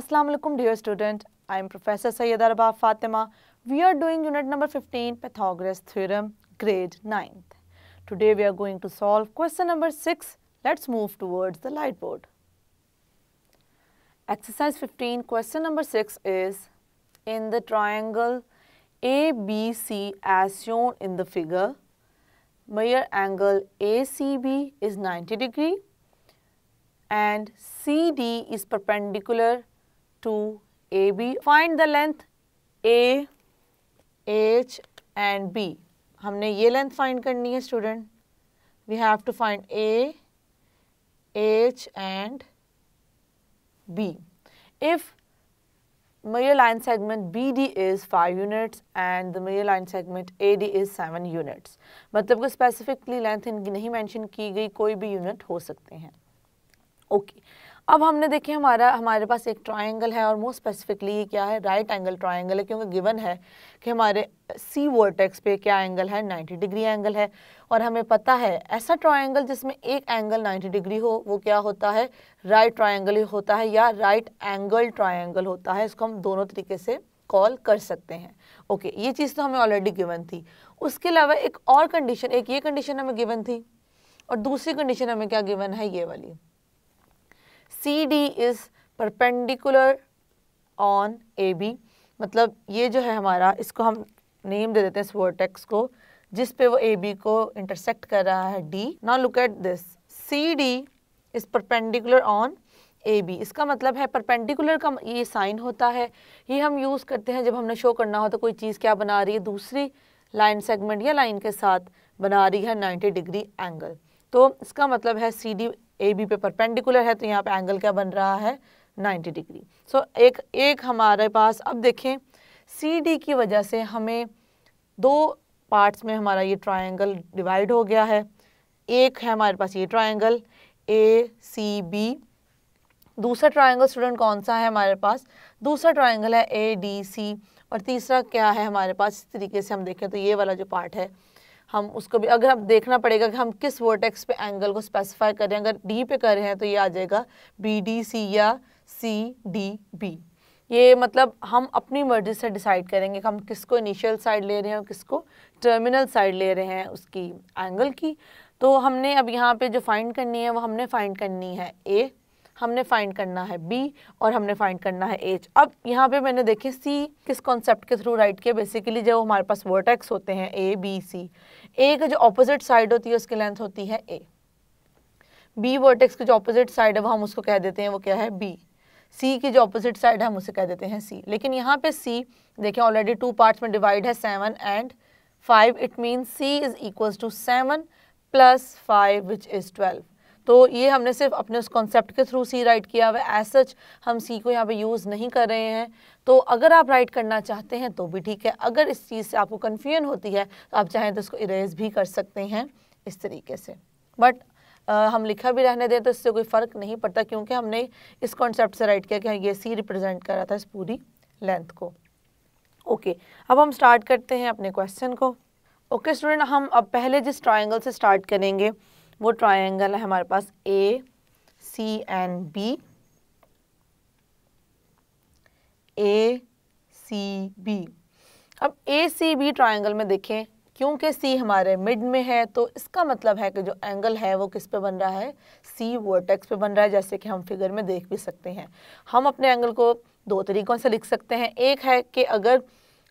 Assalamu alaikum dear student. I am Professor Sayyida Rabab Fatima. We are doing unit number 15 Pythagoras theorem grade 9th. Today we are going to solve question number 6. Let's move towards the light board. Exercise 15 question number 6 is in the triangle ABC as shown in the figure. Measure angle ACB is 90 degree and CD is perpendicular to AB. Find the length A, H and B. हमने ये length find करनी है student. We have to find A, H and B. If measure line segment BD is 5 units and the measure line segment AD is 7 units. मतलब को specifically length इनकी नहीं mention की गई, कोई भी unit हो सकते हैं. ओके अब हमने देखे हमारे पास एक ट्रायंगल है और मोस्ट स्पेसिफिकली ये क्या है, राइट एंगल ट्रायंगल है, क्योंकि गिवन है कि हमारे सी वर्टेक्स पे क्या एंगल है, 90 डिग्री एंगल है. और हमें पता है ऐसा ट्रायंगल जिसमें एक एंगल 90 डिग्री हो वो क्या होता है, राइट ट्रायंगल ही होता है या राइट एंगल ट्रायंगल होता है. इसको हम दोनों तरीके से कॉल कर सकते हैं. ओके ये चीज़ तो हमें ऑलरेडी गिवन थी. उसके अलावा एक और कंडीशन, एक ये कंडीशन हमें गिवन थी और दूसरी कंडीशन हमें क्या गिवन है, ये वाली, CD is perpendicular on AB. मतलब ये जो है हमारा, इसको हम नेम दे देते हैं इस वर्टेक्स को जिस पे वो AB को इंटरसेक्ट कर रहा है, D. Now look at this, CD is perpendicular on AB. इसका मतलब है परपेंडिकुलर का ये साइन होता है, ये हम यूज़ करते हैं जब हमने शो करना होता कोई चीज़ क्या बना रही है, दूसरी लाइन सेगमेंट या लाइन के साथ बना रही है 90 डिग्री एंगल. तो इसका मतलब है CD AB पे परपेंडिकुलर है तो यहाँ पे एंगल क्या बन रहा है, 90 डिग्री. सो एक हमारे पास, अब देखें CD की वजह से हमें दो पार्ट्स में हमारा ये ट्रायंगल डिवाइड हो गया है. एक है हमारे पास ये ट्रायंगल ACB. दूसरा ट्रायंगल स्टूडेंट कौन सा है हमारे पास, दूसरा ट्रायंगल है ADC. और तीसरा क्या है हमारे पास, इस तरीके से हम देखें तो ये वाला जो पार्ट है हम उसको भी अगर हम देखना पड़ेगा कि हम किस वर्टेक्स पे एंगल को स्पेसिफाई कर रहे हैं. अगर D पे कर रहे हैं तो ये आ जाएगा BDC या CDB. ये मतलब हम अपनी मर्जी से डिसाइड करेंगे कि हम किसको इनिशियल साइड ले रहे हैं और किसको टर्मिनल साइड ले रहे हैं उसकी एंगल की. तो हमने अब यहाँ पे जो फाइंड करनी है वो हमने फाइंड करनी है A, हमने फाइंड करना है B और हमने फाइंड करना है H. अब यहाँ पे मैंने देखे C किस कॉन्सेप्ट के थ्रू राइट किया, बेसिकली जो हमारे पास वर्टेक्स होते हैं A, B, C, A का जो ऑपोजिट साइड होती है उसकी लेंथ होती है A. B वर्टेक्स की जो ऑपोजिट साइड है वो हम उसको कह देते हैं वो क्या है, B. C की जो ऑपोजिट साइड है हम उसे कह देते हैं C. लेकिन यहाँ पे C देखें ऑलरेडी टू पार्ट्स में डिवाइड है, 7 and 5. It means C is equals to 7 plus 5 which is 12. तो ये हमने सिर्फ अपने उस कॉन्सेप्ट के थ्रू C राइट किया हुआ है. एज सच हम C को यहाँ पे यूज़ नहीं कर रहे हैं. तो अगर आप राइट करना चाहते हैं तो भी ठीक है, अगर इस चीज़ से आपको कन्फ्यूजन होती है तो आप चाहें तो इसको इरेज भी कर सकते हैं इस तरीके से. बट हम लिखा भी रहने दें तो इससे कोई फ़र्क नहीं पड़ता क्योंकि हमने इस कॉन्सेप्ट से राइट किया कि ये C रिप्रेजेंट कर रहा था इस पूरी लेंथ को. ओके अब हम स्टार्ट करते हैं अपने क्वेश्चन को. ओके स्टूडेंट, हम अब पहले जिस ट्राइंगल से स्टार्ट करेंगे वो ट्रायंगल है हमारे पास ACB. ACB. अब ACB ट्रायंगल में देखें क्योंकि C हमारे मिड में है तो इसका मतलब है कि जो एंगल है वो किस पे बन रहा है, C वर्टेक्स पे बन रहा है, जैसे कि हम फिगर में देख भी सकते हैं. हम अपने एंगल को दो तरीकों से लिख सकते हैं. एक है कि अगर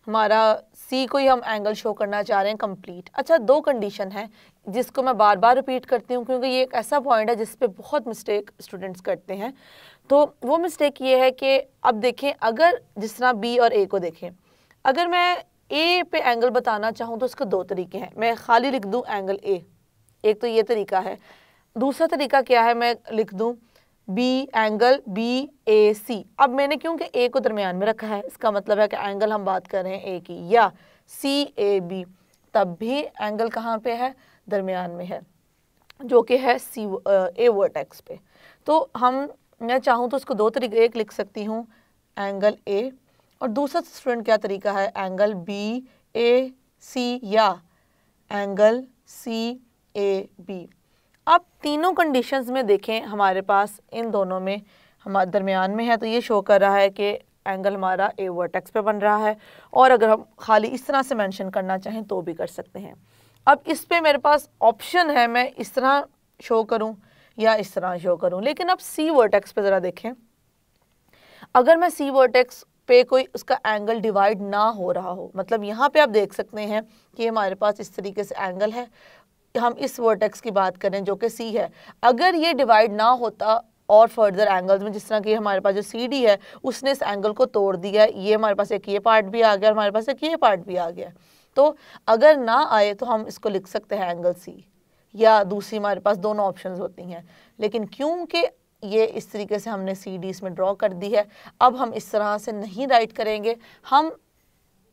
हमारा C को ही हम एंगल शो करना चाह रहे हैं कंप्लीट. अच्छा, दो कंडीशन है जिसको मैं बार बार रिपीट करती हूँ क्योंकि ये एक ऐसा पॉइंट है जिस पे बहुत मिस्टेक स्टूडेंट्स करते हैं. तो वो मिस्टेक ये है कि अब देखें, अगर जिस तरह B और A को देखें, अगर मैं A पे एंगल बताना चाहूँ तो उसके दो तरीके हैं. मैं खाली लिख दूँ एंगल A, एक तो ये तरीका है. दूसरा तरीका क्या है, मैं लिख दूँ B एंगल BAC. अब मैंने क्योंकि A को दरमियान में रखा है इसका मतलब है कि एंगल हम बात कर रहे हैं A की, या CAB तब भी एंगल कहाँ पे है, दरमियान में है, जो कि है A वर्टेक्स पे. तो मैं चाहूँ तो उसको दो तरीके, एक लिख सकती हूँ एंगल A और दूसरा स्टूडेंट क्या तरीका है, एंगल BAC या एंगल CAB. अब तीनों कंडीशंस में देखें हमारे पास इन दोनों में हमारे दरमियान में है, तो ये शो कर रहा है कि एंगल हमारा ए वर्टेक्स पे बन रहा है। और अगर हम खाली इस तरह से मेंशन करना चाहें तो भी कर सकते हैं। अब इस पे मेरे पास ऑप्शन है, मैं इस तरह शो करूं या इस तरह शो करूं। लेकिन अब सी वर्टेक्स पे ज़रा देखें, अगर मैं सी वर्टेक्स पे कोई उसका एंगल डिवाइड ना हो रहा हो, मतलब यहाँ पे आप देख सकते हैं कि हमारे पास इस तरीके से एंगल है, हम इस वर्टेक्स की बात करें जो कि सी है, अगर ये डिवाइड ना होता और फर्दर एंगल्स में, जिस तरह कि हमारे पास जो सी डी है उसने इस एंगल को तोड़ दिया, ये हमारे पास एक ये पार्ट भी आ गया, हमारे पास एक ये पार्ट भी आ गया, तो अगर ना आए तो हम इसको लिख सकते हैं एंगल सी, या दूसरी हमारे पास दोनों ऑप्शंस होती हैं। लेकिन क्योंकि ये इस तरीके से हमने सी डी इसमें ड्रॉ कर दी है, अब हम इस तरह से नहीं राइट करेंगे, हम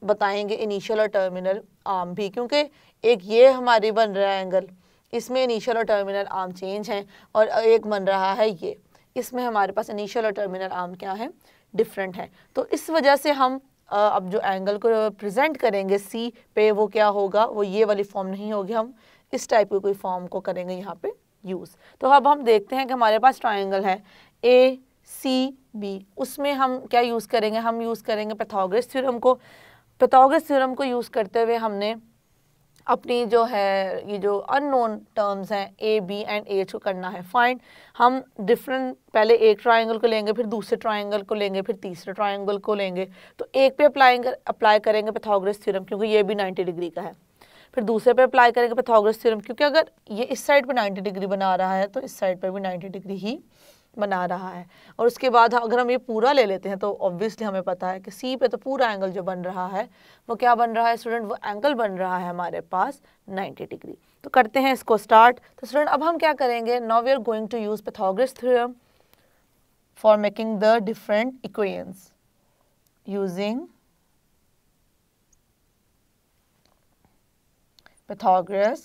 बताएंगे इनिशियल और टर्मिनल आर्म भी, क्योंकि एक ये हमारी बन रहा है एंगल, इसमें इनिशियल और टर्मिनल आर्म चेंज हैं, और एक बन रहा है ये, इसमें हमारे पास इनिशियल और टर्मिनल आर्म क्या है, डिफरेंट है। तो इस वजह से हम अब जो एंगल को प्रेजेंट करेंगे सी पे, वो क्या होगा, वो ये वाली फॉर्म नहीं होगी, हम इस टाइप की कोई फॉर्म को करेंगे यहाँ पे यूज़। तो अब हम देखते हैं कि हमारे पास ट्राइंगल है ए सी बी, उसमें हम क्या यूज़ करेंगे, हम यूज़ करेंगे पाइथागोरस थ्योरम को। पाइथागोरस थ्योरम को यूज़ करते हुए हमने अपनी जो है ये जो अननोन टर्म्स हैं ए बी एंड एच को करना है फाइंड। हम डिफरेंट, पहले एक ट्राइंगल को लेंगे, फिर दूसरे ट्राइंगल को लेंगे, फिर तीसरे ट्राइंगल को लेंगे, तो एक पे अप्लाई करेंगे पाइथागोरस थ्योरम क्योंकि ये भी 90 डिग्री का है, फिर दूसरे पे अप्लाई करेंगे पाइथागोरस थ्योरम क्योंकि अगर ये इस साइड पे 90 डिग्री बना रहा है तो इस साइड पे भी 90 डिग्री ही बना रहा है। और उसके बाद अगर हम ये पूरा ले लेते हैं तो ऑब्वियसली हमें पता है कि सी पे तो पूरा एंगल जो बन रहा है वो क्या बन रहा है स्टूडेंट, वो एंगल बन रहा है हमारे पास 90 डिग्री। तो करते हैं इसको स्टार्ट। तो स्टूडेंट अब हम क्या करेंगे, now we are going to use Pythagoras theorem for making the different equations using Pythagoras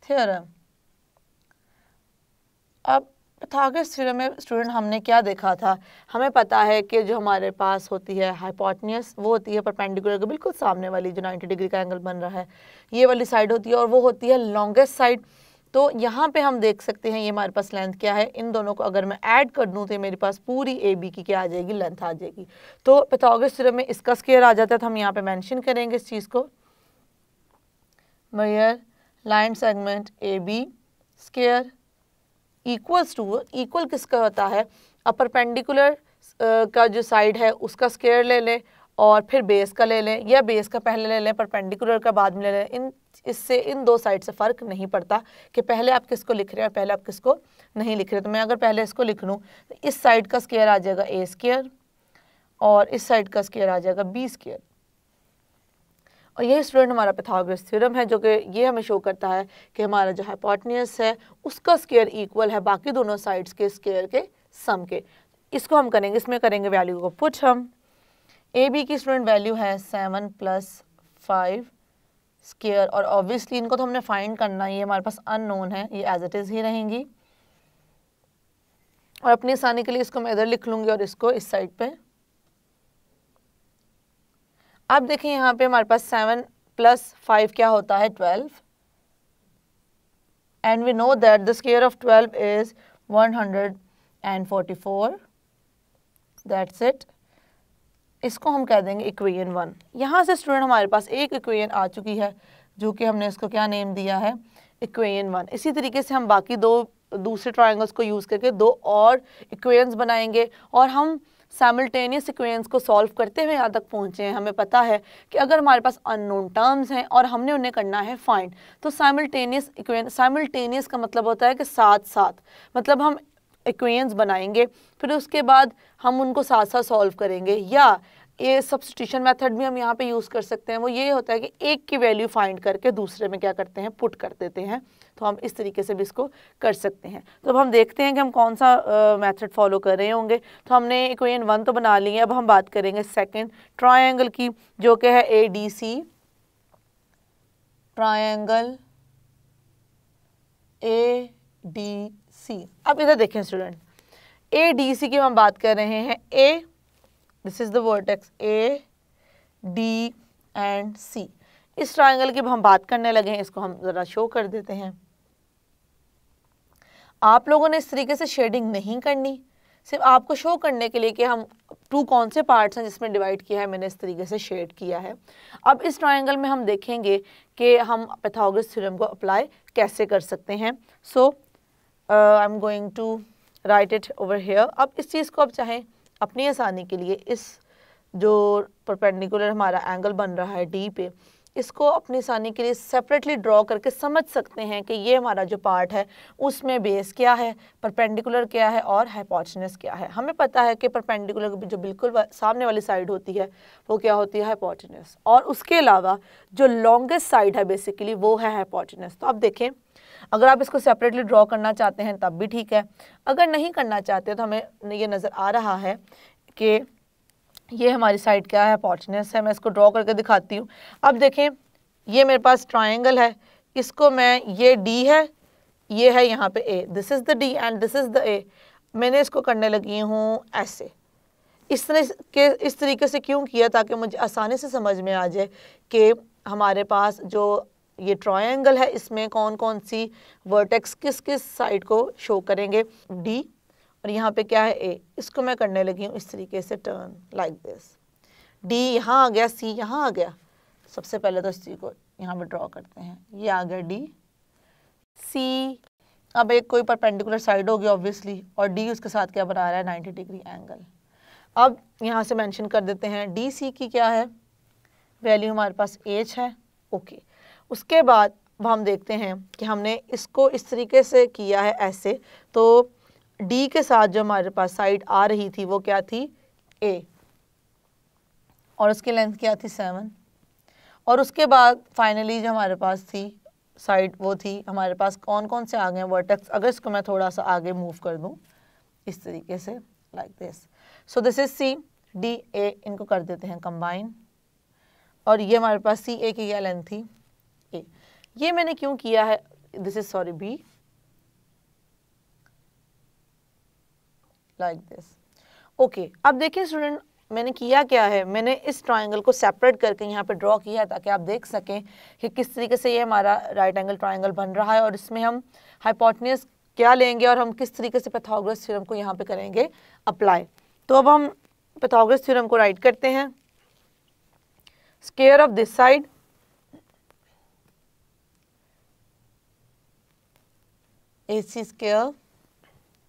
theorem। अब पाइथागोरस थ्योरम में स्टूडेंट हमने क्या देखा था, हमें पता है कि जो हमारे पास होती है हाइपोटेन्यूस वो होती है परपेंडिकुलर के बिल्कुल सामने वाली, जो 90 डिग्री का एंगल बन रहा है ये वाली साइड होती है, और वो होती है लॉन्गेस्ट साइड। तो यहाँ पे हम देख सकते हैं ये हमारे पास लेंथ क्या है, इन दोनों को अगर मैं ऐड कर दूँ तो मेरे पास पूरी ए बी की क्या आ जाएगी, लेंथ आ जाएगी। तो पाइथागोरस थ्योरम में इसका स्क्वायर आ जाता है, तो हम यहाँ पे मेंशन करेंगे इस चीज़ को, where line segment AB square equals to, equal किसका होता है, अब परपेंडिकुलर का जो साइड है उसका स्क्वायर ले लें और फिर बेस का ले लें, या बेस का पहले ले लें परपेंडिकुलर का बाद में ले लें। इससे इन दो साइड से फ़र्क नहीं पड़ता कि पहले आप किसको लिख रहे हैं और पहले आप किसको नहीं लिख रहे। तो मैं अगर पहले इसको लिख लूँ तो इस साइड का स्क्वायर आ जाएगा ए स्क्वायर और इस साइड का स्क्वायर आ जाएगा बी स्क्वायर। और ये स्टूडेंट हमारा पाइथागोरस थ्योरम है जो कि ये हमें शो करता है कि हमारा जो हाइपोटेन्यूस है उसका स्क्वायर इक्वल है बाकी दोनों साइड्स के स्क्वायर के सम के। इसको हम करेंगे, इसमें करेंगे वैल्यू को पुट। हम ए बी की स्टूडेंट वैल्यू है 7 + 5 स्क्वायर, और ऑब्वियसली इनको तो हमने फाइंड करना है, ये हमारे पास अननोन है, ये एज इट इज़ ही रहेंगी। और अपनी आसानी के लिए इसको मैं इधर लिख लूँगी और इसको इस साइड पे। अब देखें यहाँ पे हमारे पास 7 + 5 क्या होता है 12, and we know that the square of 12 is 144। That's it. इसको हम कह देंगे इक्वेशन 1। यहाँ से स्टूडेंट हमारे पास एक इक्वेशन आ चुकी है जो कि हमने इसको क्या नेम दिया है, इक्वेशन 1। इसी तरीके से हम बाकी दूसरे ट्रायंगल्स को यूज़ करके दो और इक्वेशंस बनाएंगे, और हम साइमल्टेनियस इक्वेशंस को सॉल्व करते हुए यहाँ तक पहुँचे हैं। हमें पता है कि अगर हमारे पास अननोन टर्म्स हैं और हमने उन्हें करना है फाइंड, तो साइमल्टेनियस इक्वेशन, साइमल्टेनियस का मतलब होता है कि साथ साथ, मतलब हम इक्वेशंस बनाएंगे फिर उसके बाद हम उनको साथ साथ सॉल्व करेंगे, या ये सब्स्टिट्यूशन मेथड भी हम यहाँ पे यूज़ कर सकते हैं। वो ये होता है कि एक की वैल्यू फाइंड करके दूसरे में क्या करते हैं, पुट कर देते हैं। तो हम इस तरीके से भी इसको कर सकते हैं। तो अब हम देखते हैं कि हम कौन सा मेथड फॉलो कर रहे होंगे। तो हमने इक्वेशन 1 तो बना ली है, अब हम बात करेंगे सेकेंड ट्रायंगल की जो कि है ADC, ट्रायंगल ADC। अब इधर देखें स्टूडेंट, ADC की हम बात कर रहे हैं, A, this is the vertex A, D and C। इस ट्रायंगल की हम बात करने लगे हैं, इसको हम ज़रा शो कर देते हैं। आप लोगों ने इस तरीके से शेडिंग नहीं करनी, सिर्फ आपको शो करने के लिए कि हम टू कौन से पार्ट्स हैं जिसमें डिवाइड किया है, मैंने इस तरीके से शेड किया है। अब इस ट्रायंगल में हम देखेंगे कि हम पाइथागोरस थ्योरम को अप्लाई कैसे कर सकते हैं। So I am going to write it over here. अब इस चीज़ को अब चाहें अपनी आसानी के लिए इस जो परपेंडिकुलर हमारा एंगल बन रहा है डी पे, इसको अपनी आसानी के लिए सेपरेटली ड्रॉ करके समझ सकते हैं कि ये हमारा जो पार्ट है उसमें बेस क्या है, परपेंडिकुलर क्या है और हाइपोटेन्यूज क्या है। हमें पता है कि परपेंडिकुलर जो बिल्कुल सामने वाली साइड होती है वो क्या होती है, हाइपोटेन्यूज, और उसके अलावा जो लॉन्गेस्ट साइड है बेसिकली वो है हाइपोटेन्यूज। तो अब देखें, अगर आप इसको सेपरेटली ड्रॉ करना चाहते हैं तब भी ठीक है, अगर नहीं करना चाहते तो हमें ये नज़र आ रहा है कि ये हमारी साइड क्या है, हाइपोटेन्यूज है। मैं इसको ड्रॉ करके दिखाती हूँ। अब देखें, ये मेरे पास ट्रायंगल है, इसको मैं, ये डी है, ये है यहाँ पे A, this is the D and this is the A. मैंने इसको करने लगी हूँ ऐसे, इस तरीके से क्यों किया, ताकि मुझे आसानी से समझ में आ जाए कि हमारे पास जो ये ट्रायंगल है इसमें कौन कौन सी वर्टेक्स किस किस साइड को शो करेंगे, डी, और यहाँ पे क्या है ए। इसको मैं करने लगी हूँ इस तरीके से टर्न लाइक दिस, डी यहाँ आ गया, सी यहाँ आ गया। सबसे पहले तो सी को यहाँ पे ड्रॉ करते हैं, ये आ गया डी, सी, अब एक कोई परपेंडिकुलर साइड होगी ऑब्वियसली, और डी उसके साथ क्या बना रहा है, 90 डिग्री एंगल। अब यहाँ से मेंशन कर देते हैं डी सी की क्या है वैल्यू, हमारे पास एच है, ओके। उसके बाद हम देखते हैं कि हमने इसको इस तरीके से किया है ऐसे, तो डी के साथ जो हमारे पास साइड आ रही थी वो क्या थी, ए, और उसकी लेंथ क्या थी 7, और उसके बाद फाइनली जो हमारे पास थी साइड वो थी, हमारे पास कौन कौन से आ गए वर्टेक्स। अगर इसको मैं थोड़ा सा आगे मूव कर दूं इस तरीके से like this, so this is C, D, A, इनको कर देते हैं कंबाइन, और ये हमारे पास सी ए की क्या लेंथ थी, ए। ये मैंने क्यों किया है, this is sorry B, like this, okay. अब देखिए स्टूडेंट, मैंने किया क्या है, मैंने इस ट्रायंगल को सेपरेट करके यहाँ पे ड्रॉ किया ताकि आप देख सकें कि किस तरीके से ये हमारा राइट एंगल ट्रायंगल बन रहा है, और इसमें हम हाइपोटेन्यूज क्या लेंगे और हम किस तरीके से पाइथागोरस थ्योरम को यहाँ पे करेंगे अप्लाई। तो अब हम पाइथागोरस थ्योरम को राइट करते हैं, square of this side AC square,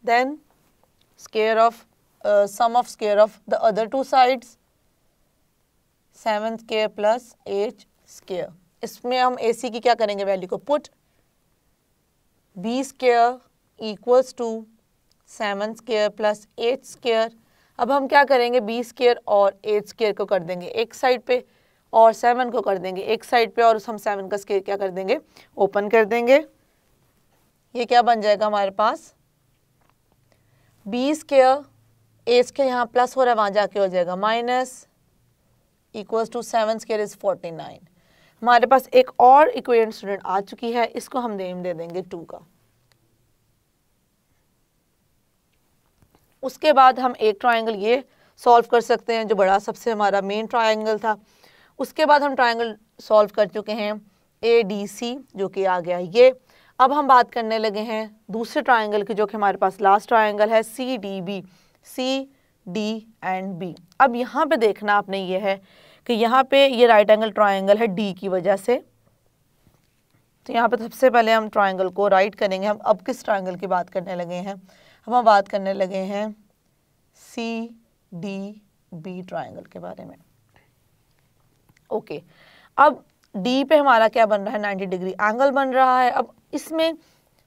then square of sum of square of the other two sides, 7 square plus 8 square। इसमें हम AC की क्या करेंगे वैल्यू को put, B square equals to 7 square plus 8 square। अब हम क्या करेंगे, B square और 8 square को कर देंगे एक साइड पे और 7 को कर देंगे एक साइड पे, और हम 7 का स्क्वायर क्या कर देंगे, ओपन कर देंगे। ये क्या बन जाएगा हमारे पास, बी स्क्वायर, ए स्क्वायर यहाँ प्लस हो रहा है वहाँ जाके हो जाएगा minus, equals to 7 square is 49। हमारे पास एक और इक्वेशन स्टूडेंट आ चुकी है, इसको हम नेम दे देंगे 2 का। उसके बाद हम एक ट्रायंगल ये सॉल्व कर सकते हैं जो बड़ा सबसे हमारा मेन ट्रायंगल था। उसके बाद हम ट्रायंगल सॉल्व कर चुके हैं ADC जो कि आ गया ये। अब हम बात करने लगे हैं दूसरे ट्रायंगल की जो कि हमारे पास लास्ट ट्रायंगल है CDB, C, D and B। अब यहाँ पे देखना आपने ये है कि यहाँ पे ये राइट एंगल ट्रायंगल है D की वजह से, तो यहाँ पे सबसे पहले हम ट्रायंगल को राइट करेंगे। हम अब किस ट्रायंगल की बात करने लगे हैं, हम बात करने लगे हैं CDB ट्रायंगल के बारे में। ओके, अब D पे हमारा क्या बन रहा है, 90 डिग्री एंगल बन रहा है। अब इसमें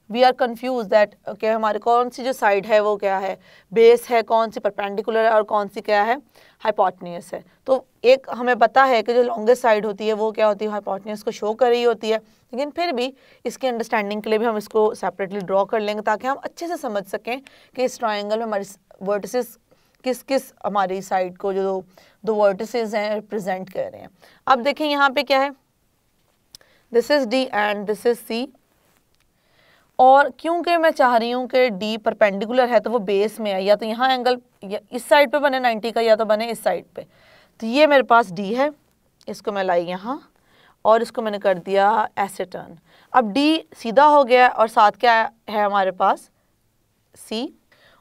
वी आर कन्फ्यूज दैट कि हमारे कौन सी जो साइड है वो क्या है, बेस है, कौन सी परपेंडिकुलर है और कौन सी क्या है, हाइपोटेन्यूज है। तो एक हमें पता है कि जो लॉन्गेस्ट साइड होती है वो क्या होती है, हाइपोटेन्यूज को शो कर रही होती है, लेकिन फिर भी इसके अंडरस्टैंडिंग के लिए भी हम इसको सेपरेटली ड्रॉ कर लेंगे ताकि हम अच्छे से समझ सकें कि इस ट्रायंगल में हमारी वर्टिसेस किस किस हमारी साइड को जो दो वर्टिसेस हैं रिप्रेजेंट कर रहे हैं। अब देखें यहाँ पे क्या है, this is D and this is C, और क्योंकि मैं चाह रही हूँ कि D परपेंडिकुलर है तो वो बेस में है, या तो यहाँ एंगल इस साइड पे बने 90 का या तो बने इस साइड पे। तो ये मेरे पास D है, इसको मैं लाई यहाँ और इसको मैंने कर दिया ऐसे टर्न। अब D सीधा हो गया और साथ क्या है हमारे पास सी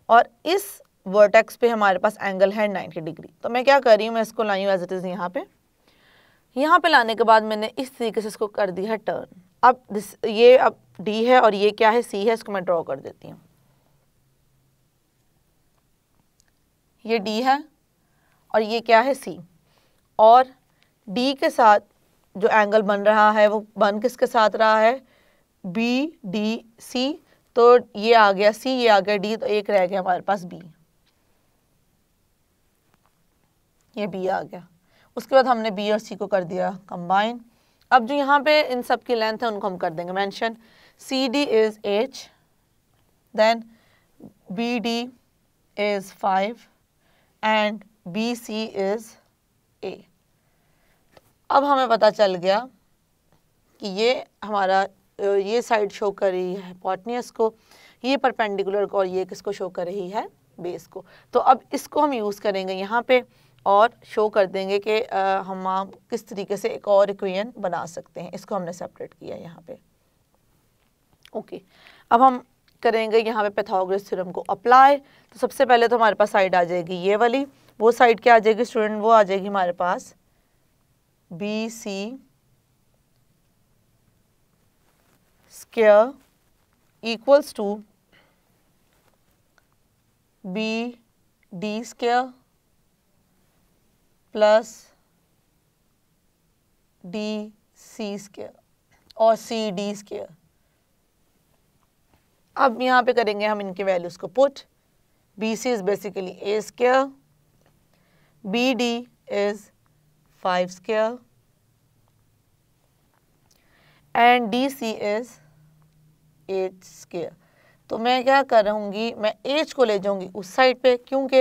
और इस वर्टेक्स पे हमारे पास एंगल है 90 डिग्री। तो मैं क्या कर रही हूँ, मैं इसको लाई हूँ एज इट इज़ यहाँ पे लाने के बाद मैंने इस तरीके से इसको कर दिया है टर्न। अब ये अब डी है और ये क्या है, सी है, इसको मैं ड्रॉ कर देती हूँ। ये डी है और ये क्या है, सी, और डी के साथ जो एंगल बन रहा है वो बन किसके साथ रहा है, बी डी सी। तो ये आ गया सी, ये आ गया डी, तो एक रह गया हमारे पास बी, ये बी आ गया। उसके बाद हमने बी और सी को कर दिया कंबाइन। अब जो यहाँ पे इन सब की लेंथ है उनको हम कर देंगे mention. C D is H, then B D is 5 and B C is A. अब हमें पता चल गया कि ये हमारा ये साइड शो कर रही है हिपोटेन्यूस को, ये परपेंडिकुलर को, और ये किसको शो कर रही है, बेस को। तो अब इसको हम यूज़ करेंगे यहाँ पे और शो कर देंगे कि हम किस तरीके से एक और इक्वेशन बना सकते हैं। इसको हमने सेपरेट किया यहाँ पे। ओके, अब हम करेंगे यहाँ पे पाइथागोरस थ्योरम को अप्लाई। तो सबसे पहले तो हमारे पास साइड आ जाएगी ये वाली, वो साइड क्या आ जाएगी स्टूडेंट, वो आ जाएगी हमारे पास B C square equals to B D square plus D C square और सी डी स्क्वायर। अब यहाँ पे करेंगे हम इनके वैल्यूज को put. B C is basically a square, B D is 5 square and D C is 8 square. तो मैं क्या करूँगी, मैं एच को ले जाऊँगी उस साइड पे, क्योंकि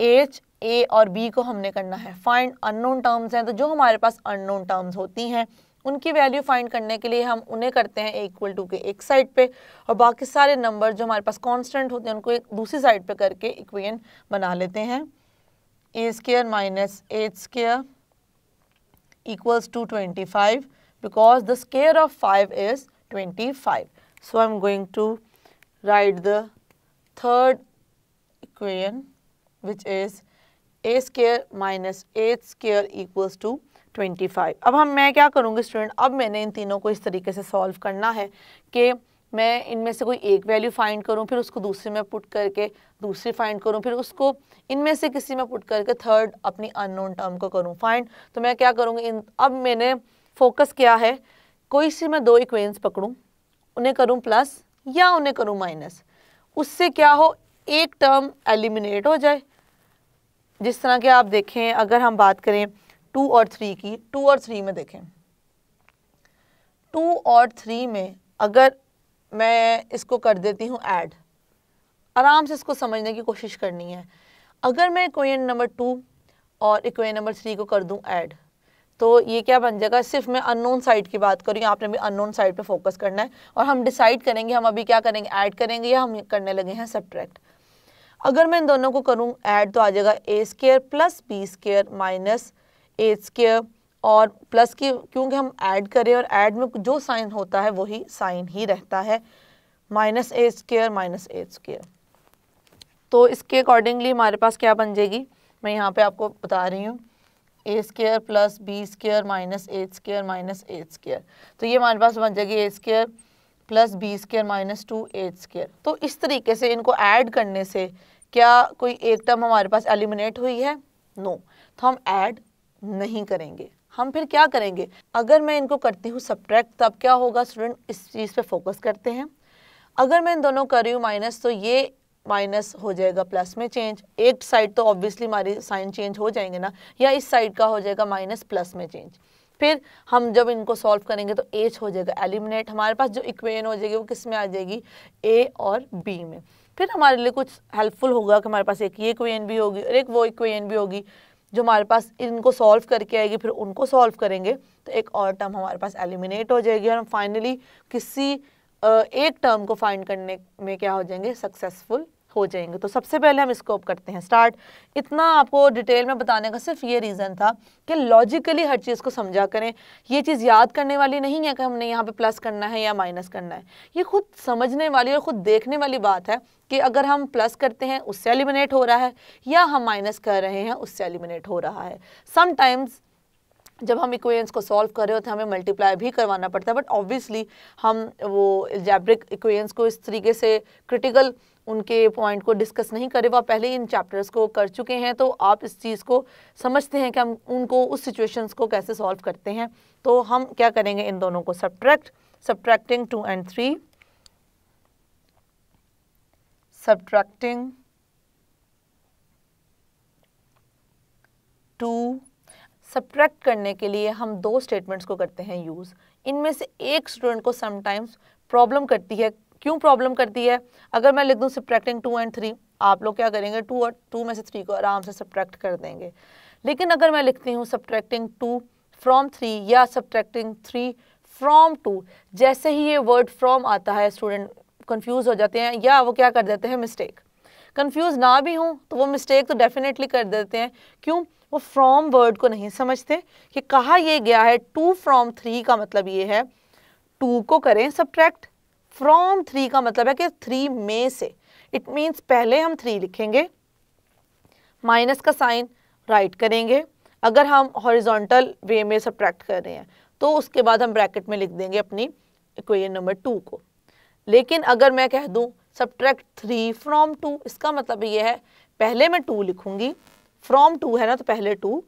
एच, ए और बी को हमने करना है फाइंड। अननोन टर्म्स हैं, तो जो हमारे पास अननोन टर्म्स होती हैं उनकी वैल्यू फाइंड करने के लिए हम उन्हें करते हैं ए इक्वल टू के एक साइड पे, और बाकी सारे नंबर जो हमारे पास कांस्टेंट होते हैं उनको एक दूसरी साइड पे करके इक्वेशन बना लेते हैं। A square minus H square equals to 25 because the square of 5 is 25. So I am going to write the third equation, which is a square minus h square equals to 25. अब मैं क्या करूँगी student, अब मैंने इन तीनों को इस तरीके से सॉल्व करना है कि मैं इनमें से कोई एक वैल्यू फाइंड करूँ, फिर उसको दूसरे में पुट करके दूसरी फाइंड करूँ, फिर उसको इनमें से किसी में पुट करके थर्ड अपनी अननोन टर्म को करूँ फाइंड। तो मैं क्या करूँगी, अब मैंने फोकस किया है कोई सी मैं दो इक्वेशंस पकड़ूँ, उन्हें करूँ प्लस या उन्हें करूँ माइनस, उससे क्या हो एक टर्म एलिमिनेट हो जाए। जिस तरह के आप देखें, अगर हम बात करें 2 और 3 की, 2 और 3 में देखें, 2 और 3 में अगर मैं इसको कर देती हूँ ऐड, आराम से इसको समझने की कोशिश करनी है। अगर मैं इक्वेशन नंबर 2 और इक्वेशन नंबर 3 को कर दूँ ऐड, तो ये क्या बन जाएगा, सिर्फ मैं अननोन साइड की बात करूँ, आपने भी अननोन साइड पे फोकस करना है और हम डिसाइड करेंगे हम अभी क्या करेंगे, ऐड करेंगे या हम करने लगे हैं सब्ट्रैक्ट। अगर मैं इन दोनों को करूँ ऐड तो आ जाएगा ए square plus B square minus H square, और प्लस की क्योंकि हम ऐड करें और ऐड में जो साइन होता है वही साइन ही रहता है, minus H square minus H square. तो इसके अकॉर्डिंगली हमारे पास क्या बन जाएगी, मैं यहाँ पे आपको बता रही हूँ, A square plus B square minus H square minus H square. तो ये हमारे पास बन जाएगी A square plus B square minus 2 H square. तो इस तरीके से इनको ऐड करने से क्या कोई एक टर्म हमारे पास एलिमिनेट हुई है, नो, तो हम ऐड नहीं करेंगे। हम फिर क्या करेंगे, अगर मैं इनको करती हूँ सब्ट्रैक्ट, तब क्या होगा स्टूडेंट, इस चीज़ पे फोकस करते हैं। अगर मैं इन दोनों कर रही हूँ माइनस, तो ये माइनस हो जाएगा प्लस में चेंज, एक साइड तो ऑब्वियसली हमारी साइन चेंज हो जाएंगे ना, या इस साइड का हो जाएगा माइनस प्लस में चेंज। फिर हम जब इनको सॉल्व करेंगे तो एच हो जाएगा एलिमिनेट, हमारे पास जो इक्वेशन हो जाएगी वो किस में आ जाएगी, ए और बी में। फिर हमारे लिए कुछ हेल्पफुल होगा कि हमारे पास एक ये इक्वेशन भी होगी और एक वो इक्वेशन भी होगी जो हमारे पास इनको सॉल्व करके आएगी, फिर उनको सॉल्व करेंगे तो एक और टर्म हमारे पास एलिमिनेट हो जाएगी और हम फाइनली किसी एक टर्म को फाइंड करने में क्या हो जाएंगे, सक्सेसफुल हो जाएंगे। तो सबसे पहले हम इसको अब करते हैं स्टार्ट। इतना आपको डिटेल में बताने का सिर्फ ये रीज़न था कि लॉजिकली हर चीज़ को समझा करें। ये चीज़ याद करने वाली नहीं है कि हमने यहाँ पे प्लस करना है या माइनस करना है, ये खुद समझने वाली और ख़ुद देखने वाली बात है कि अगर हम प्लस करते हैं उससे एलिमिनेट हो रहा है या हम माइनस कर रहे हैं उससे एलिमिनेट हो रहा है। समटाइम्स जब हम इक्वेशंस को सॉल्व कर रहे होते हैं हमें मल्टीप्लाई भी करवाना पड़ता है, बट ऑब्वियसली हम वो अलजेब्रिक इक्वेशंस को इस तरीके से क्रिटिकल उनके पॉइंट को डिस्कस नहीं करें, वो आप पहले इन चैप्टर्स को कर चुके हैं, तो आप इस चीज़ को समझते हैं कि हम उनको उस सिचुएशंस को कैसे सॉल्व करते हैं। तो हम क्या करेंगे, इन दोनों को सब्ट्रैक्टिंग 2 and 3, सब्ट्रैक्टिंग 2। सब्ट्रैक्ट करने के लिए हम 2 स्टेटमेंट्स को करते हैं यूज़। इनमें से एक स्टूडेंट को समटाइम्स प्रॉब्लम करती है। क्यों प्रॉब्लम करती है? अगर मैं लिख दूँ सब्ट्रैक्टिंग 2 and 3, आप लोग क्या करेंगे, 2 और 2 में से 3 को आराम से सब्ट्रैक्ट कर देंगे। लेकिन अगर मैं लिखती हूँ सब्ट्रैक्टिंग 2 फ्रॉम 3 या सब्ट्रैक्टिंग 3 फ्रॉम 2, जैसे ही ये वर्ड फ्रॉम आता है स्टूडेंट कन्फ्यूज़ हो जाते हैं या वो क्या कर देते हैं, मिस्टेक। कन्फ्यूज़ ना भी हों तो वो मिस्टेक तो डेफिनेटली कर देते हैं। क्यों? वो फ्रॉम वर्ड को नहीं समझते कि कहा ये गया है 2 from 3 का मतलब ये है 2 को करें सब्ट्रैक्ट, फ्रॉम 3 का मतलब है कि 3 में से। इट मीन्स पहले हम 3 लिखेंगे, माइनस का साइन राइट करेंगे अगर हम हॉरिजॉन्टल वे में सब्ट्रैक्ट कर रहे हैं, तो उसके बाद हम ब्रैकेट में लिख देंगे अपनी इक्वेशन नंबर 2 को। लेकिन अगर मैं कह दूं सब्ट्रैक्ट 3 from 2, इसका मतलब ये है पहले मैं 2 लिखूंगी, फ्रॉम 2 है ना तो पहले 2,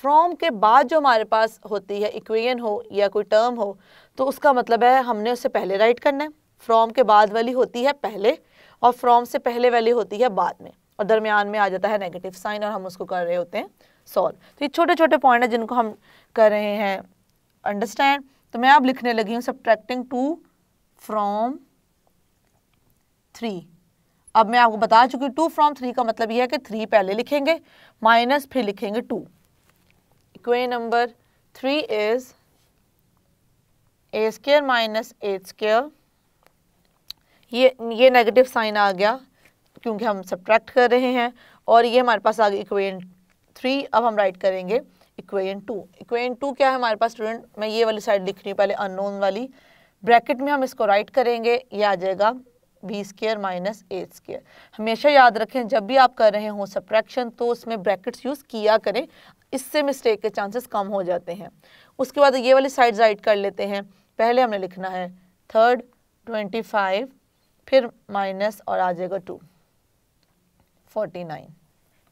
फ्रॉम के बाद जो हमारे पास होती है इक्वेशन हो या कोई टर्म हो तो उसका मतलब है हमने उससे पहले राइट करना है। फ्रॉम के बाद वाली होती है पहले और फ्रॉम से पहले वाली होती है बाद में, और दरमियान में आ जाता है नेगेटिव साइन और हम उसको कर रहे होते हैं सॉल्व। तो ये छोटे छोटे पॉइंट है जिनको हम कर रहे हैं अंडरस्टैंड। तो मैं अब लिखने लगी हूँ सब्ट्रैक्टिंग 2 from 3। अब मैं आपको बता चुकी हूँ 2 from 3 का मतलब यह है कि 3 पहले लिखेंगे माइनस फिर लिखेंगे 2। Equation number 3 is a² minus 8²। ये नेगेटिव साइन आ गया क्योंकि हम सब्ट्रैक्ट कर रहे हैं, और ये हमारे पास आ गई इक्वेशन 3। अब हम राइट करेंगे इक्वेशन 2। इक्वेशन 2 क्या है हमारे पास स्टूडेंट, मैं ये वाली साइड लिख रही हूँ पहले अननोन वाली, ब्रैकेट में हम इसको राइट करेंगे, ये आ जाएगा b² माइनस 8²। हमेशा याद रखें जब भी आप कर रहे हो सब्ट्रैक्शन तो उसमें ब्रैकेट्स यूज़ किया करें, इससे मिस्टेक के चांसेस कम हो जाते हैं। उसके बाद ये वाली साइड राइट कर लेते हैं। पहले हमने लिखना है 3rd 25, फिर माइनस और आ जाएगा 2 49।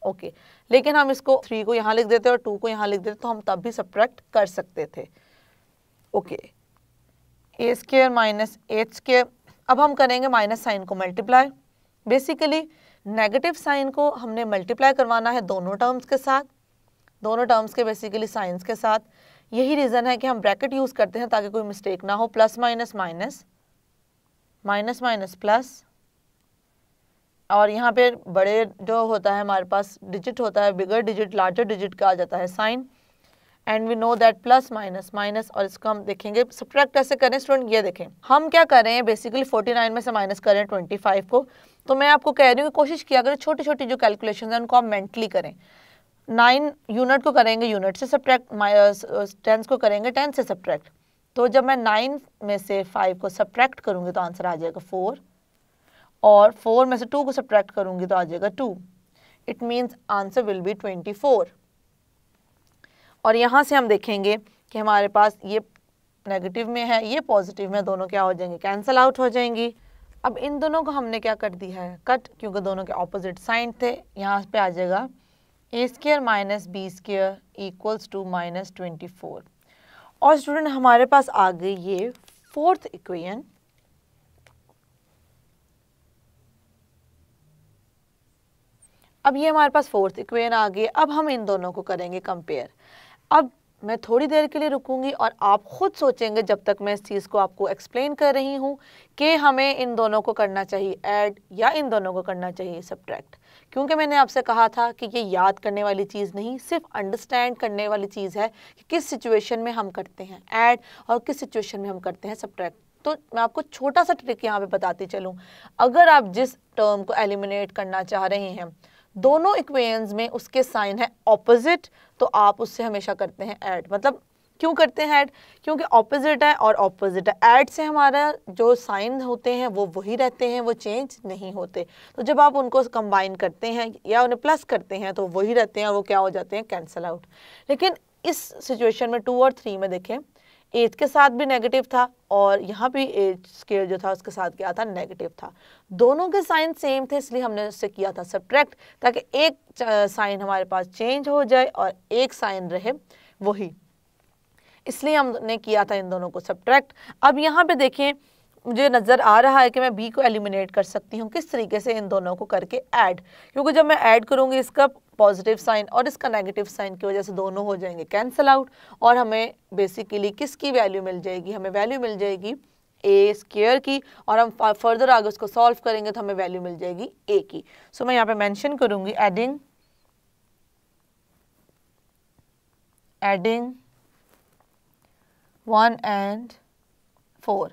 ओके, लेकिन हम इसको 3 को यहाँ लिख देते और 2 को यहाँ लिख देते तो हम तब भी सब्ट्रैक्ट कर सकते थे। Okay, a² minus 8²। अब हम करेंगे माइनस साइन को मल्टीप्लाई। बेसिकली नेगेटिव साइन को हमने मल्टीप्लाई करवाना है दोनों टर्म्स के साथ, दोनों टर्म्स के बेसिकली साइंस के साथ। यही रीज़न है कि हम ब्रैकेट यूज़ करते हैं ताकि कोई मिस्टेक ना हो। Plus minus minus, minus minus plus, और यहाँ पे बड़े जो होता है हमारे पास डिजिट होता है, बिगर डिजिट लार्जर डिजिट का आ जाता है sign, and we know that plus minus minus. और इसको हम देखेंगे सब्ट्रैक्ट कैसे करें स्टूडेंट। ये देखें हम क्या कर रहे हैं, बेसिकली 49 में से माइनस कर रहे हैं 25 को। तो मैं आपको कह रही हूँ कि कोशिश किया करें छोटी छोटी जो कैलकुलेशन है उनको आप मेंटली करें। 9 यूनिट को करेंगे यूनिट से सब्ट्रैक्ट, 10 को करेंगे 10 से सब्ट्रैक्ट। तो जब मैं 9 में से 5 को सब्ट्रैक्ट करूँगी तो आंसर आ जाएगा 4, और 4 में से 2 को सब्ट्रैक्ट करूँगी तो आ जाएगा 2। It means answer will be 24। और यहाँ से हम देखेंगे कि हमारे पास ये नेगेटिव में है, ये पॉजिटिव में, दोनों क्या हो जाएंगे, कैंसिल आउट हो जाएंगी। अब इन दोनों को हमने क्या कर दिया है, कट, क्योंकि दोनों के ऑपोजिट साइन थे। यहाँ पे आ जाएगा a² minus b² equals to minus 24। और स्टूडेंट हमारे पास आ गई ये 4th इक्वेशन। अब ये हमारे पास 4th इक्वेशन आ गई। अब हम इन दोनों को करेंगे कंपेयर। अब मैं थोड़ी देर के लिए रुकूंगी और आप खुद सोचेंगे जब तक मैं इस चीज़ को आपको एक्सप्लेन कर रही हूँ कि हमें इन दोनों को करना चाहिए ऐड या इन दोनों को करना चाहिए सब्ट्रैक्ट। क्योंकि मैंने आपसे कहा था कि ये याद करने वाली चीज़ नहीं, सिर्फ अंडरस्टैंड करने वाली चीज़ है कि किस सिचुएशन में हम करते हैं ऐड और किस सिचुएशन में हम करते हैं सब्ट्रैक्ट। तो मैं आपको छोटा सा ट्रिक यहाँ पे बताती चलूँ। अगर आप जिस टर्म को एलिमिनेट करना चाह रहे हैं दोनों इक्वेशंस में उसके साइन है ऑपोजिट, तो आप उससे हमेशा करते हैं ऐड। मतलब क्यों करते हैं ऐड? क्योंकि ऑपोजिट है और ऑपोजिट है, ऐड से हमारा जो साइन होते हैं वो वही रहते हैं, वो चेंज नहीं होते। तो जब आप उनको कंबाइन करते हैं या उन्हें प्लस करते हैं तो वही रहते हैं और वो क्या हो जाते हैं, कैंसल आउट। लेकिन इस सिचुएशन में 2 और 3 में देखें 8 के साथ भी नेगेटिव था और यहाँ भी 8 स्क्वायर जो था उसके साथ क्या था, नेगेटिव था। दोनों के साइन सेम थे इसलिए हमने उससे किया था सब्ट्रैक्ट, ताकि एक साइन हमारे पास चेंज हो जाए और एक साइन रहे वही, इसलिए हमने किया था इन दोनों को सब्ट्रैक्ट। अब यहाँ पे देखें मुझे नज़र आ रहा है कि मैं b को एलिमिनेट कर सकती हूँ किस तरीके से, इन दोनों को करके ऐड। क्योंकि जब मैं ऐड करूँगी इसका पॉजिटिव साइन और इसका नेगेटिव साइन की वजह से दोनों हो जाएंगे कैंसल आउट और हमें बेसिकली किसकी वैल्यू मिल जाएगी, हमें वैल्यू मिल जाएगी a स्क्वायर की, और हम फर्दर आगे उसको सॉल्व करेंगे तो हमें वैल्यू मिल जाएगी a की। सो मैं यहाँ पे मेंशन करूँगी एडिंग 1 and 4।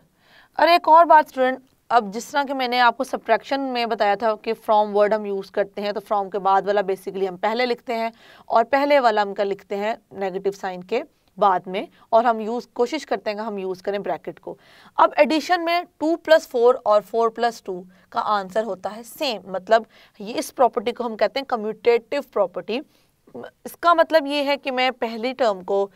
और एक और बात स्टूडेंट, अब जिस तरह कि मैंने आपको सब्ट्रैक्शन में बताया था कि फ्रॉम वर्ड हम यूज़ करते हैं, तो फ्रॉम के बाद वाला बेसिकली हम पहले लिखते हैं और पहले वाला हम लिखते हैं नेगेटिव साइन के बाद में, और हम कोशिश करते हैं कि हम यूज़ करें ब्रैकेट को। अब एडिशन में 2 + 4 और 4 + 2 का आंसर होता है सेम। मतलब ये इस प्रॉपर्टी को हम कहते हैं कम्यूटेटिव प्रॉपर्टी। इसका मतलब ये है कि मैं पहली टर्म को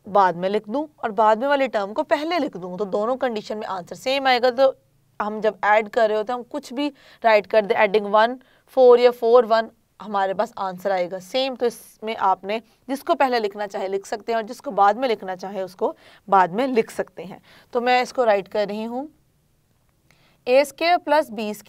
बाद में लिख दूं और बाद में वाली टर्म को पहले लिख दूं, तो दोनों कंडीशन में आंसर सेम आएगा। तो हम जब ऐड कर रहे होते हैं हम कुछ भी राइट कर दे, एडिंग 1 4 या 4 1, हमारे पास आंसर आएगा सेम। तो इसमें आपने जिसको पहले लिखना चाहे लिख सकते हैं और जिसको बाद में लिखना चाहे उसको बाद में लिख सकते हैं। तो मैं इसको राइट कर रही हूँ a² + b² +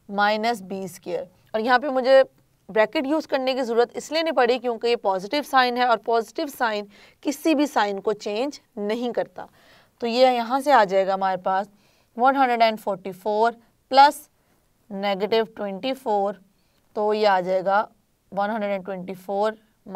a² - b²। और यहाँ पे मुझे ब्रैकेट यूज़ करने की ज़रूरत इसलिए नहीं पड़ी क्योंकि ये पॉजिटिव साइन है और पॉजिटिव साइन किसी भी साइन को चेंज नहीं करता। तो ये यहाँ से आ जाएगा हमारे पास 144 + -24, तो ये आ जाएगा 124 -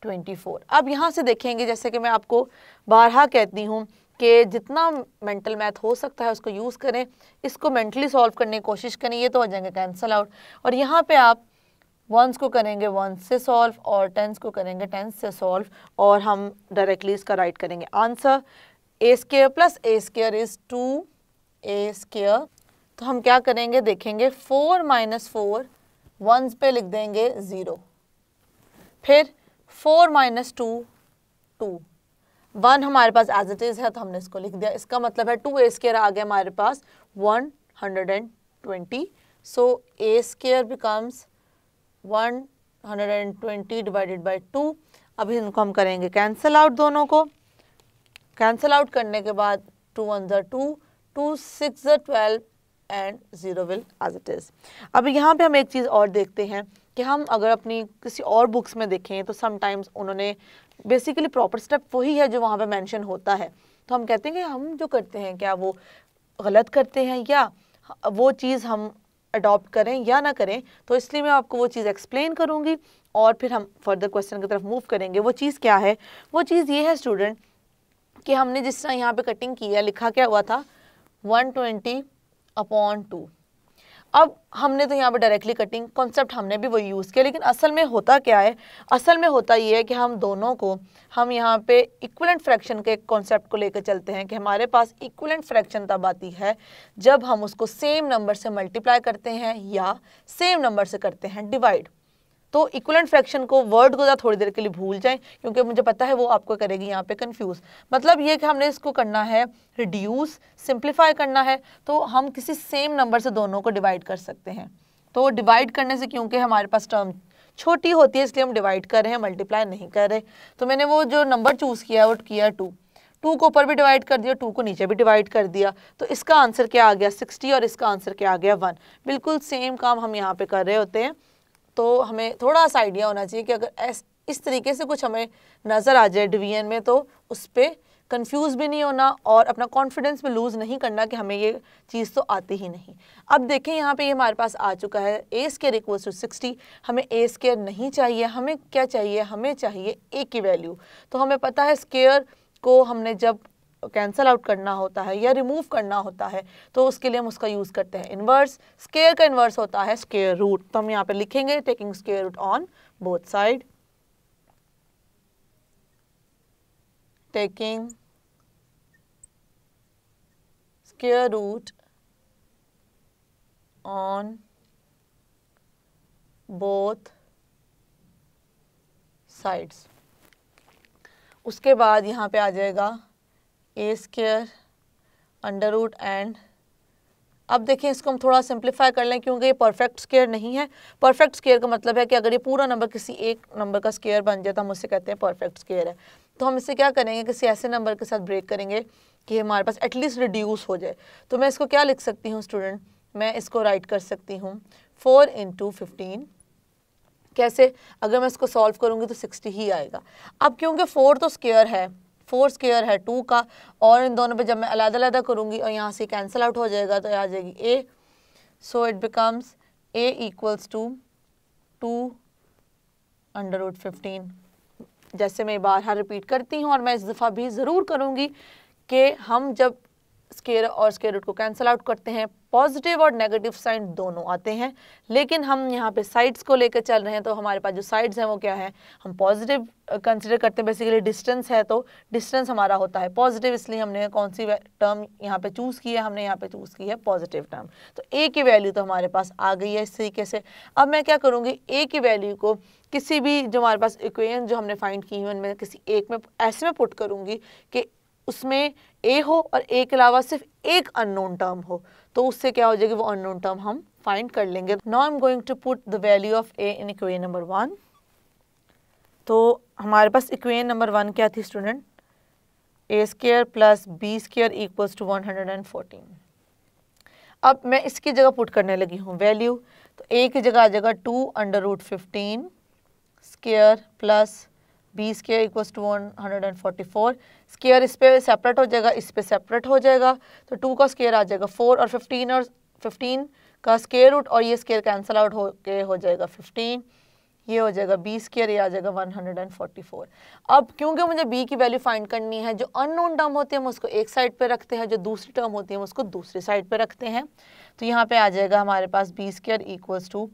24। अब यहाँ से देखेंगे, जैसे कि मैं आपको बारहा कहती हूँ कि जितना मेंटल मैथ हो सकता है उसको यूज़ करें, इसको मेंटली सॉल्व करने की कोशिश करें, ये तो हो जाएंगे कैंसल आउट। और यहाँ पे आप 1s को करेंगे 1 से सॉल्व और 10s को करेंगे 10 से सॉल्व, और हम डायरेक्टली इसका राइट करेंगे answer a² + a² is 2a²। तो हम क्या करेंगे देखेंगे, 4 - 4 1s पे लिख देंगे 0, फिर 4 - 2 2, 1 हमारे पास एज इट इज़ है तो हमने इसको लिख दिया। इसका मतलब है 2a² आ गया हमारे पास 120। सो a² बिकम्स 120 डिवाइडेड बाई 2। अभी इनको हम करेंगे कैंसल आउट, दोनों को कैंसल आउट करने के बाद 2 1 2, 2 6 12 and 0 will as it is. अब यहाँ पे हम एक चीज़ और देखते हैं कि हम अगर अपनी किसी और बुक्स में देखें तो समटाइम्स उन्होंने बेसिकली प्रॉपर स्टेप वही है जो वहाँ पे मेंशन होता है, तो हम कहते हैं कि हम जो करते हैं क्या वो गलत करते हैं या वो चीज़ हम अडॉप्ट करें या ना करें। तो इसलिए मैं आपको वो चीज़ एक्सप्लेन करूँगी और फिर हम फर्दर क्वेश्चन की तरफ मूव करेंगे। वो चीज़ क्या है? वो चीज़ ये है स्टूडेंट कि हमने जिस तरह यहाँ पे कटिंग की है, लिखा क्या हुआ था 120/2। अब हमने तो यहाँ पे डायरेक्टली कटिंग कॉन्सेप्ट हमने भी वही यूज़ किया, लेकिन असल में होता क्या है, असल में होता ये है कि हम दोनों को हम यहाँ पे इक्विवेलेंट फ्रैक्शन के कॉन्सेप्ट को लेकर चलते हैं कि हमारे पास इक्विवेलेंट फ्रैक्शन तब आती है जब हम उसको सेम नंबर से मल्टीप्लाई करते हैं या सेम नंबर से करते हैं डिवाइड। तो इक्विवेलेंट फ्रैक्शन को वर्ड को थोड़ी देर के लिए भूल जाएं क्योंकि मुझे पता है वो आपको करेगी यहाँ पे कंफ्यूज। मतलब ये कि हमने इसको करना है रिड्यूस, सिंप्लीफाई करना है, तो हम किसी सेम नंबर से दोनों को डिवाइड कर सकते हैं। तो डिवाइड करने से क्योंकि हमारे पास टर्म छोटी होती है इसलिए हम डिवाइड कर रहे हैं, मल्टीप्लाई नहीं कर रहे। तो मैंने वो जो नंबर चूज़ किया है वो किया 2 को ऊपर भी डिवाइड कर दिया, 2 को नीचे भी डिवाइड कर दिया। तो इसका आंसर क्या आ गया 60 और इसका आंसर क्या आ गया 1। बिल्कुल सेम काम हम यहाँ पे कर रहे होते हैं। तो हमें थोड़ा सा आइडिया होना चाहिए कि अगर इस तरीके से कुछ हमें नज़र आ जाए डिवीजन में तो उस पर कंफ्यूज भी नहीं होना और अपना कॉन्फिडेंस भी लूज़ नहीं करना कि हमें ये चीज़ तो आती ही नहीं। अब देखें यहाँ पे ये हमारे पास आ चुका है a² = 60। हमें a² नहीं चाहिए, हमें क्या चाहिए, हमें चाहिए a की वैल्यू। तो हमें पता है स्क्वायर को हमने जब कैंसल आउट करना होता है या रिमूव करना होता है तो उसके लिए हम उसका यूज़ करते हैं इन्वर्स। स्क्वायर का इन्वर्स होता है स्क्वायर रूट, तो हम यहाँ पे लिखेंगे taking square root on both side, taking square root on both sides. उसके बाद यहाँ पे आ जाएगा ए स्क्वायर अंडर रूट एंड, अब देखें इसको हम थोड़ा सिंप्लीफाई कर लें क्योंकि ये परफेक्ट स्क्वायर नहीं है। परफेक्ट स्क्वायर का मतलब है कि अगर ये पूरा नंबर किसी एक नंबर का स्क्वायर बन जाए तो हम उससे कहते हैं परफेक्ट स्क्वायर है। तो हम इससे क्या करेंगे, किसी ऐसे नंबर के साथ ब्रेक करेंगे कि हमारे पास एटलीस्ट रिड्यूस हो जाए। तो मैं इसको क्या लिख सकती हूँ स्टूडेंट, मैं इसको राइट कर सकती हूँ 4 × 15। कैसे, अगर मैं इसको सॉल्व करूँगी तो 60 ही आएगा। अब क्योंकि 4 तो स्क्वायर है, 4 स्क्वायर है 2 का, और इन दोनों पे जब मैं अलग-अलग करूँगी और यहाँ से कैंसिल आउट हो जाएगा तो आ जाएगी a, so it becomes a equals to 2 √ 15। जैसे मैं बार रिपीट करती हूँ और मैं इस दफ़ा भी ज़रूर करूँगी कि हम जब स्क्वायर और स्क्वायर रूट को कैंसिल आउट करते हैं पॉजिटिव और नेगेटिव साइन दोनों आते हैं, लेकिन हम यहाँ पे साइड्स को लेकर चल रहे हैं तो हमारे पास जो साइड्स हैं वो क्या है, हम पॉजिटिव कंसिडर करते हैं। बेसिकली डिस्टेंस है तो डिस्टेंस हमारा होता है पॉजिटिव, इसलिए हमने कौन सी टर्म यहाँ पे चूज़ की है, हमने यहाँ पे चूज़ की है पॉजिटिव टर्म। तो ए की वैल्यू तो हमारे पास आ गई है इस तरीके से। अब मैं क्या करूँगी, ए की वैल्यू को किसी भी जो हमारे पास इक्वेशन जो हमने फाइंड की है उनमें किसी एक में ऐसे में पुट करूँगी कि उसमें ए हो और ए के अलावा सिर्फ एक अननोन टर्म हो, तो उससे क्या हो जाएगी, वो अननोन टर्म हम फाइंड कर लेंगे। Now I am going to put the value of a in equation number 1। तो हमारे पास इक्वेशन नंबर 1 क्या थी student, a square plus B square equals to 114। अब मैं इसकी जगह पुट करने लगी हूँ वैल्यू, तो ए की जगह आ जाएगा 2 √ 15 square plus B square equals to 144। Square इस पे सेपरेट हो जाएगा, इस पे सेपरेट हो जाएगा, तो 2 का स्क्वायर आ जाएगा 4 और 15 का स्क्वायर रूट और ये स्क्वायर कैंसिल आउट हो जाएगा 15, ये हो जाएगा बी स्क्वायर, ये आ जाएगा 144। अब क्योंकि मुझे बी की वैल्यू फाइंड करनी है, जो अननोन टर्म होते हैं हम उसको एक साइड पे रखते हैं, जो दूसरी टर्म होती है हम उसको दूसरी साइड पे रखते हैं। तो यहाँ पे आ जाएगा हमारे पास बी स्क्वायर इक्वल्स टू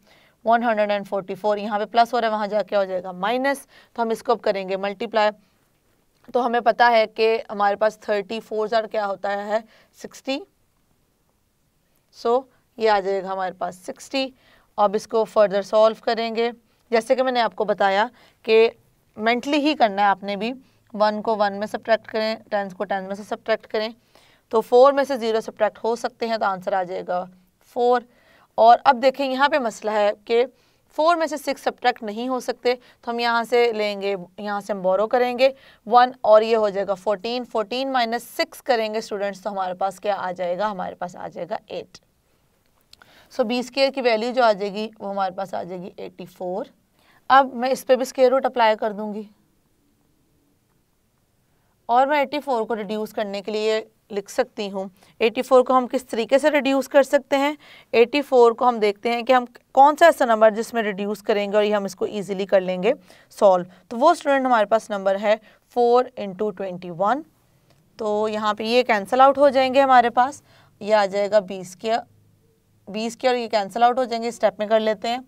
144, यहाँ पे प्लस हो रहा है वहाँ जाके हो जाएगा माइनस, तो हम इसको अब करेंगे मल्टीप्लाई। तो हमें पता है कि हमारे पास 34 क्या होता है 60, सो ये आ जाएगा हमारे पास 60। अब इसको फर्दर सॉल्व करेंगे, जैसे कि मैंने आपको बताया कि मेंटली ही करना है आपने भी, 1 को 1 में सब्ट्रैक्ट करें, 10 को 10 में से सब्ट्रैक्ट करें, तो 4 में से 0 सब्ट्रैक्ट हो सकते हैं तो आंसर आ जाएगा 4। और अब देखें यहाँ पे मसला है कि 4 में से 6 सब्ट्रैक्ट नहीं हो सकते, तो हम यहाँ से लेंगे, यहाँ से हम बोरो करेंगे 1 और ये हो जाएगा 14। 14 - 6 करेंगे स्टूडेंट्स तो हमारे पास क्या आ जाएगा, हमारे पास आ जाएगा 8। सो बी स्क्वायर की वैल्यू जो आ जाएगी वो हमारे पास आ जाएगी 84। अब मैं इस पर भी स्क्वायर रूट अप्लाई कर दूंगी और मैं 84 को रिड्यूस करने के लिए लिख सकती हूँ। 84 को हम किस तरीके से रिड्यूस कर सकते हैं, 84 को हम देखते हैं कि हम कौन सा ऐसा नंबर जिसमें रिड्यूस करेंगे और ये हम इसको इजीली कर लेंगे सॉल्व। तो वो स्टूडेंट हमारे पास नंबर है 4 × 21। तो यहाँ पे ये कैंसिल आउट हो जाएंगे, हमारे पास ये आ जाएगा बी स्क्वायर, ये कैंसिल आउट हो जाएंगे, स्टेप में कर लेते हैं।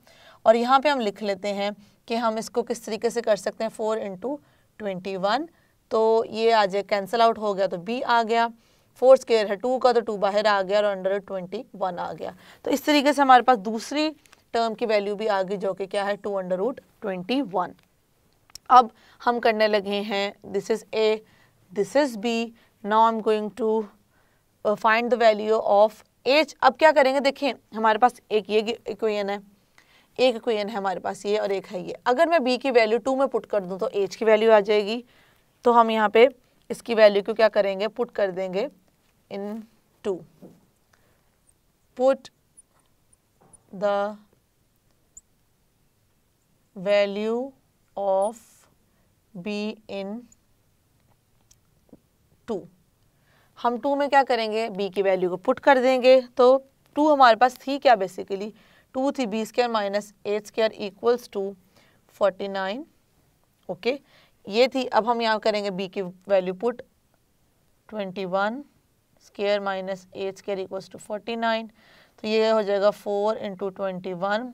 और यहाँ पे हम लिख लेते हैं कि हम इसको किस तरीके से कर सकते हैं, 4 × 21, तो ये आ जाए कैंसिल आउट हो गया तो b आ गया, 4 स्क्वायर है 2 का तो 2 बाहर आ गया और अंडर 21 आ गया। तो इस तरीके से हमारे पास दूसरी टर्म की वैल्यू भी आ गई जो कि क्या है 2 √ 21। अब हम करने लगे हैं this is a, this is b, now I am going to find the value of h। अब क्या करेंगे, देखें हमारे पास एक ये इक्वेशन है, एक इक्वेशन है हमारे पास ये और एक है ये। अगर मैं b की वैल्यू 2 में पुट कर दूं तो h की वैल्यू आ जाएगी, तो हम यहाँ पे इसकी वैल्यू को क्या करेंगे, पुट कर देंगे इन 2, put the value of b इन 2। हम 2 में क्या करेंगे, b की वैल्यू को पुट कर देंगे। तो 2 हमारे पास थी क्या, बेसिकली 2 थी b square minus 8 square equals to 49, okay ये थी। अब हम यहाँ करेंगे b की वैल्यू put 21 square minus H square equals to 49। तो ये हो जाएगा 4 into 21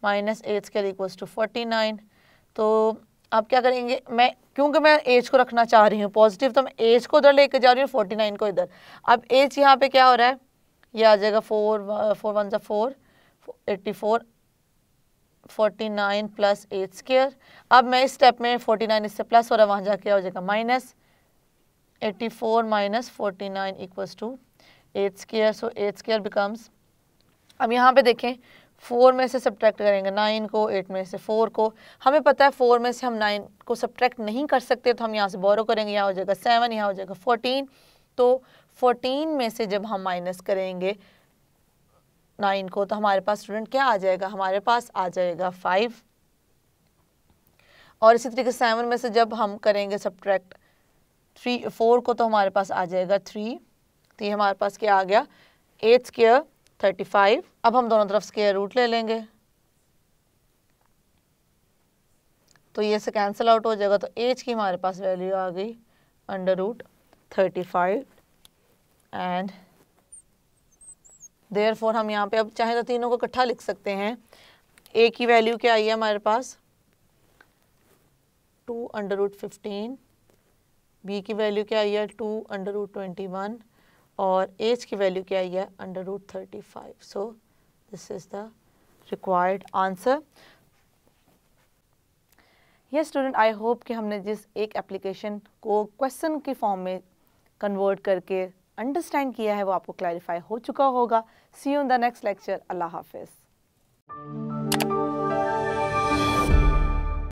minus H square equals to 49। तो आप क्या करेंगे, क्योंकि मैं एज को रखना चाह रही हूँ पॉजिटिव, तो मैं एज को उधर लेके जा रही हूँ, 49 को इधर। अब एज यहाँ पे क्या हो रहा है, ये आ जाएगा 4 1 जा 4 84 49 प्लस एच स्क्वायर। अब मैं इस स्टेप में 49 इससे प्लस हो रहा है, वहाँ जाके हो जाएगा minus 84 minus 49 equals to h square. So h square becomes, अब यहाँ पे देखें 4 में से सब्ट्रैक्ट करेंगे 9 को, 8 में से 4 को। हमें पता है 4 में से हम 9 को सब्ट्रैक्ट नहीं कर सकते, तो हम यहाँ से बोरो करेंगे, यहाँ हो जाएगा 7, यहाँ हो जाएगा 14। तो 14 में से जब हम माइनस करेंगे 9 को, तो हमारे पास स्टूडेंट क्या आ जाएगा, हमारे पास आ जाएगा 5। और इसी तरीके से 7 में से जब हम करेंगे सब्ट्रैक्ट 4 को, तो हमारे पास आ जाएगा 3। तो ये हमारे पास क्या आ गया, एच स्क्वायर 35। अब हम दोनों तरफ स्क्वायर रूट ले लेंगे, तो ये से कैंसिल आउट हो जाएगा। तो एच की हमारे पास वैल्यू आ गई √35 एंड देयरफॉर हम यहाँ पे अब चाहे तो तीनों को इकट्ठा लिख सकते हैं। ए की वैल्यू क्या आई है हमारे पास 2√15, बी की वैल्यू क्या आई है 2√21 और एच की वैल्यू क्या आई है √35। सो this is the required answer. ये स्टूडेंट, आई होप कि हमने जिस एक एप्लीकेशन को क्वेश्चन की फॉर्म में कन्वर्ट करके अंडरस्टैंड किया है वो आपको क्लैरिफाई हो चुका होगा। See you in the next lecture. अल्लाह हाफिज़।